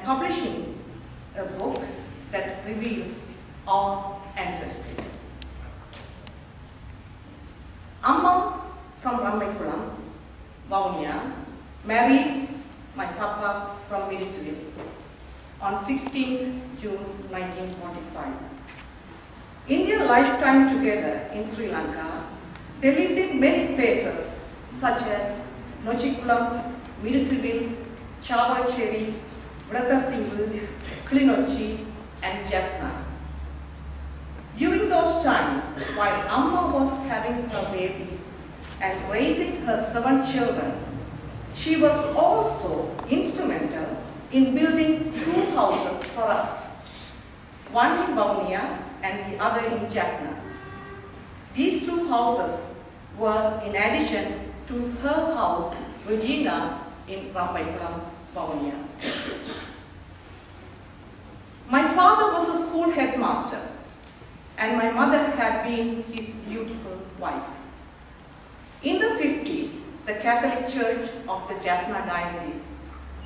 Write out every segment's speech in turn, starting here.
and publishing a book that reveals our ancestry. Amma from Rambaikulam, Vavuniya, married my papa from Midisville on 16th June 1945. In their lifetime together in Sri Lanka, they lived in many places such as Nochikulam, Midisville, Chavacheri, Vratathingu, Klinochi, and Jaffna. During those times, while Amma was having her babies and raising her 7 children, she was also instrumental in building 2 houses for us, one in Vavuniya and the other in Jaffna. These 2 houses were in addition to her house, Regina's, in Rambaikulam, Vavuniya. My father was a school headmaster, and my mother had been his beautiful wife. In the 50s, the Catholic Church of the Jaffna Diocese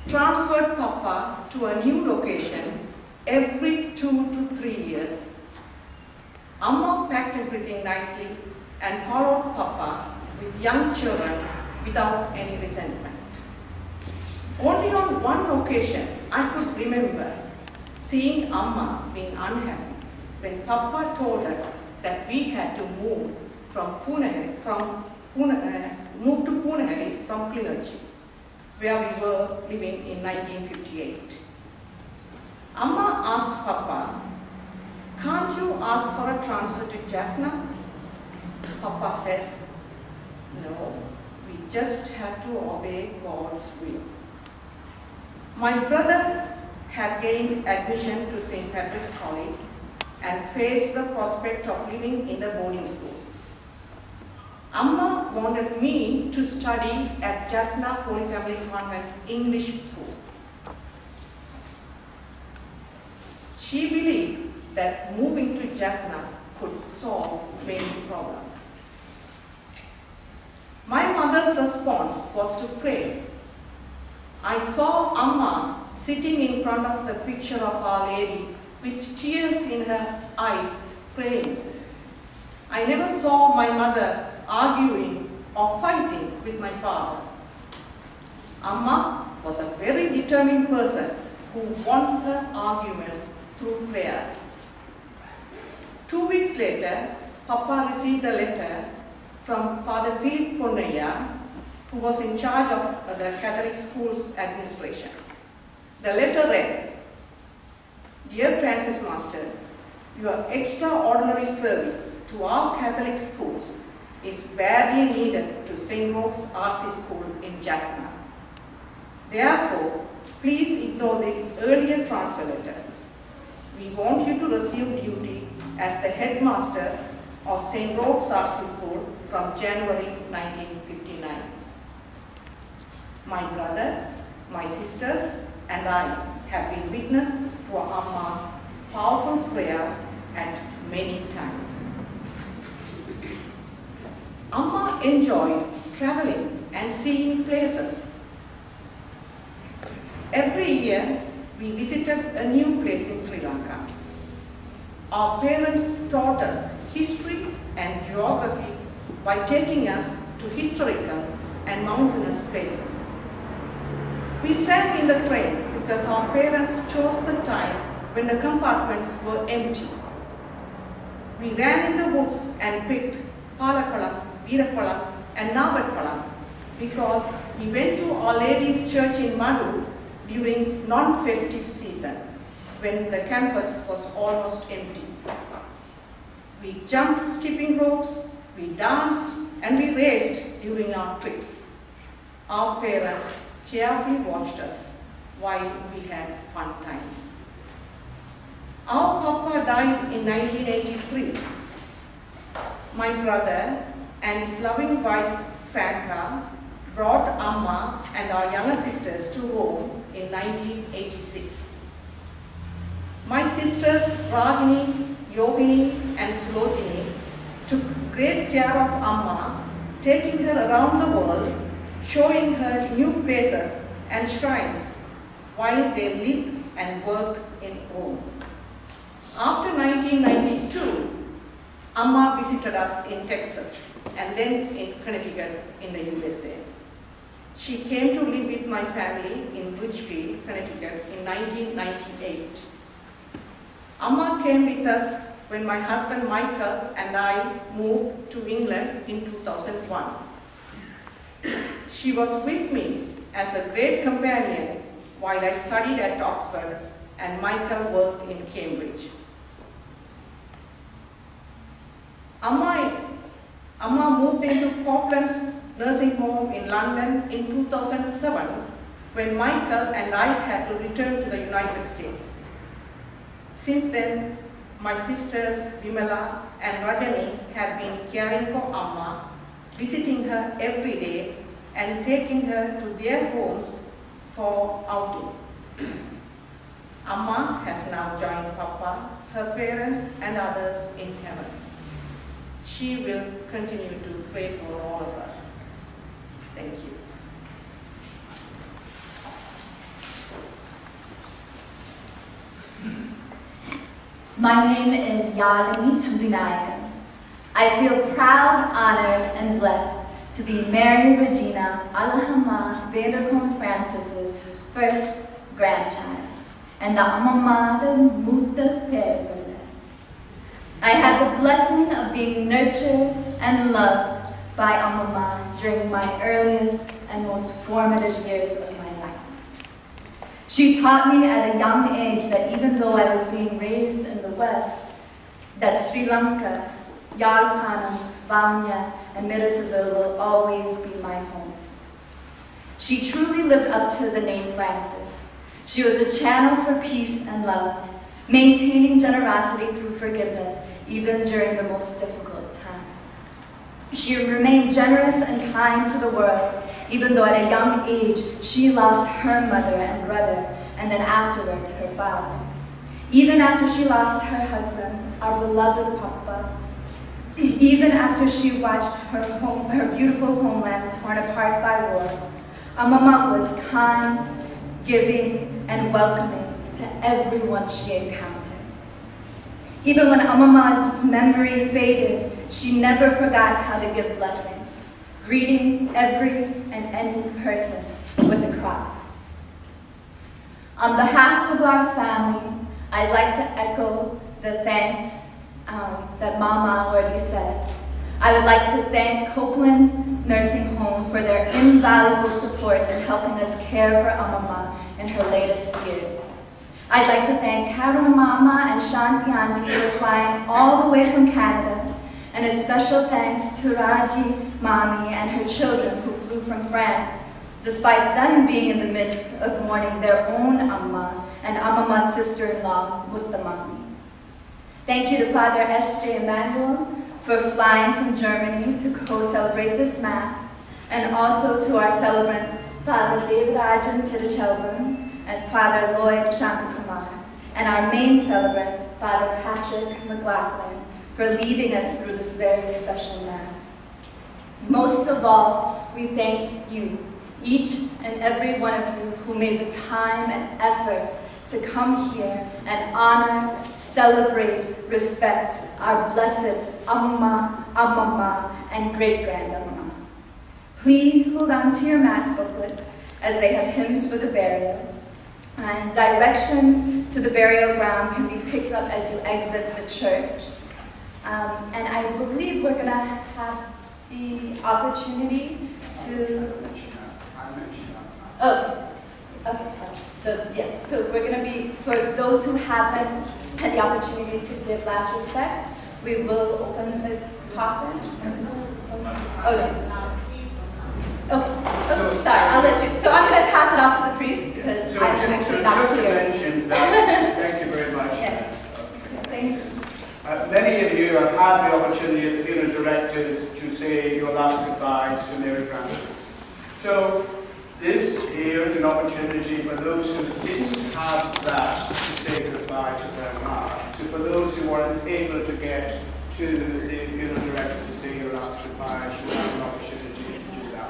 transferred Papa to a new location every 2 to 3 years. Amma packed everything nicely and followed Papa with young children without any resentment. Only on one occasion I could remember seeing Amma being unhappy when Papa told her that we had to move to Punahari from Klinochi, where we were living in 1958. Amma asked Papa, "Can't you ask for a transfer to Jaffna?" Papa said, "No, we just have to obey God's will." My brother had gained admission to St. Patrick's College and faced the prospect of living in the boarding school. Amma wanted me to study at Jaffna Holy Family Convent English School. She believed that moving to Jaffna could solve many problems. My mother's response was to pray. I saw Amma sitting in front of the picture of Our Lady with tears in her eyes, praying. I never saw my mother arguing or fighting with my father. Amma was a very determined person who won her arguments through prayers. 2 weeks later, Papa received a letter from Father Philip Ponnaya, who was in charge of the Catholic Schools administration. The letter read, "Dear Francis Master, your extraordinary service to our Catholic schools is badly needed to St. Roch's RC School in Jaffna. Therefore, please ignore the earlier transfer letter. We want you to resume duty as the headmaster of St. Roch's RC School from January 1959. My brother, my sisters, and I have been witness to Amma's powerful prayers at many times." Amma enjoyed traveling and seeing places. Every year, we visited a new place in Sri Lanka. Our parents taught us history and geography by taking us to historical and mountainous places. We sat in the train because our parents chose the time when the compartments were empty. We ran in the woods and picked Palakkalam, Veerappalam, and Navadpalam because we went to Our Lady's Church in Madu during non-festive season when the campus was almost empty. We jumped skipping ropes, we danced, and we raced during our trips. Our parents carefully watched us while we had fun times. Our Papa died in 1983. My brother and his loving wife, Franca, brought Amma and our younger sisters to Rome in 1986. My sisters, Ragini, Yogini, and Slotini, took great care of Amma, taking her around the world, showing her new places and shrines, while they lived and worked in Rome. After 1992, Amma visited us in Texas and then in Connecticut in the USA. She came to live with my family in Ridgefield, Connecticut in 1998. Amma came with us when my husband Michael and I moved to England in 2001. She was with me as a great companion while I studied at Oxford and Michael worked in Cambridge. Amma moved into Portland's nursing home in London in 2007 when Michael and I had to return to the United States. Since then, my sisters Vimala and Radhani had been caring for Amma, visiting her every day and taking her to their homes for outing. Amma has now joined Papa, her parents and others in heaven. She will continue to pray for all of us. Thank you. My name is Yalini Tambinayakan. I feel proud, honored, and blessed to be Mary Regina Alahama Vandercombe Francis's first grandchild, and the Amamada Mutta Perverde. I had the blessing of being nurtured and loved by Amama during my earliest and most formative years of my life. She taught me at a young age that even though I was being raised in the West, that Sri Lanka, Yalpanam, Vanya, and Middlesbrough will always be my home. She truly lived up to the name Francis. She was a channel for peace and love, maintaining generosity through forgiveness, even during the most difficult times. She remained generous and kind to the world, even though at a young age she lost her mother and brother, and then afterwards her father. Even after she lost her husband, our beloved Papa, even after she watched her beautiful homeland torn apart by war, Amama was kind, giving, and welcoming to everyone she encountered. Even when Amama's memory faded, she never forgot how to give blessings, greeting every and any person with a cross. On behalf of our family, I'd like to echo the thanks that Mama already said. I would like to thank Copeland Nursing Home for their invaluable support in helping us care for Amama in her latest years. I'd like to thank Carol Mama and Shanti Auntie for flying all the way from Canada, and a special thanks to Raji Mami and her children who flew from France, despite them being in the midst of mourning their own Amma and Amama's sister-in-law, Muttamami. Thank you to Father S.J. Emmanuel for flying from Germany to co-celebrate this Mass, and also to our celebrants, Father Devarajan Tiruchelvan and Father Lloyd Shantakumar, and our main celebrant, Father Patrick McLaughlin, for leading us through this very special Mass. Most of all, we thank you, each and every one of you who made the time and effort to come here and honor, celebrate, respect our blessed Amma, Amama, and great-grandamama. Please hold on to your Mass booklets as they have hymns for the burial, and directions to the burial ground can be picked up as you exit the church. And I believe we're going to have the opportunity to... Oh, okay. So yes, so we're going to be, for those who haven't had the opportunity to give last respects, we will open the coffin. Oh, yes. Oh, sorry, I'll let you. So I'm going to pass it off to the priest because I'm actually not clear. Thank you very much. Yes. Thank you. Many of you have had the opportunity at the funeral directors to say your last goodbyes to Mary Francis. So this here is an opportunity for those who didn't have that to say goodbye to their mom. So for those who weren't able to get to the funeral director to say your last goodbyes, you have an opportunity to do that.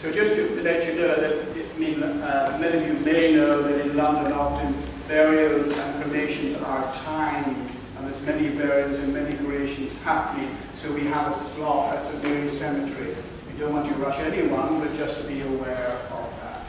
So just to let you know that, many of you may know that in London often burials and cremations are timed, and there's many burials and many cremations happening. So we have a slot at St Mary's Cemetery. We don't want to rush anyone, but just to be aware of that.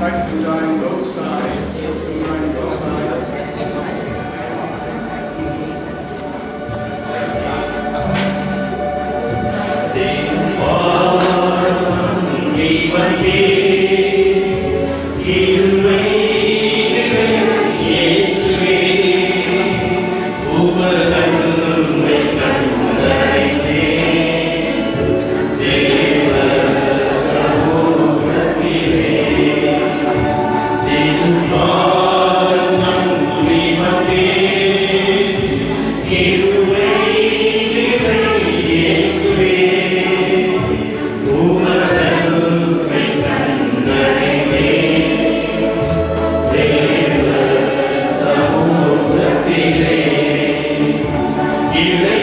I'd like to go down both sides. Go down both sides. You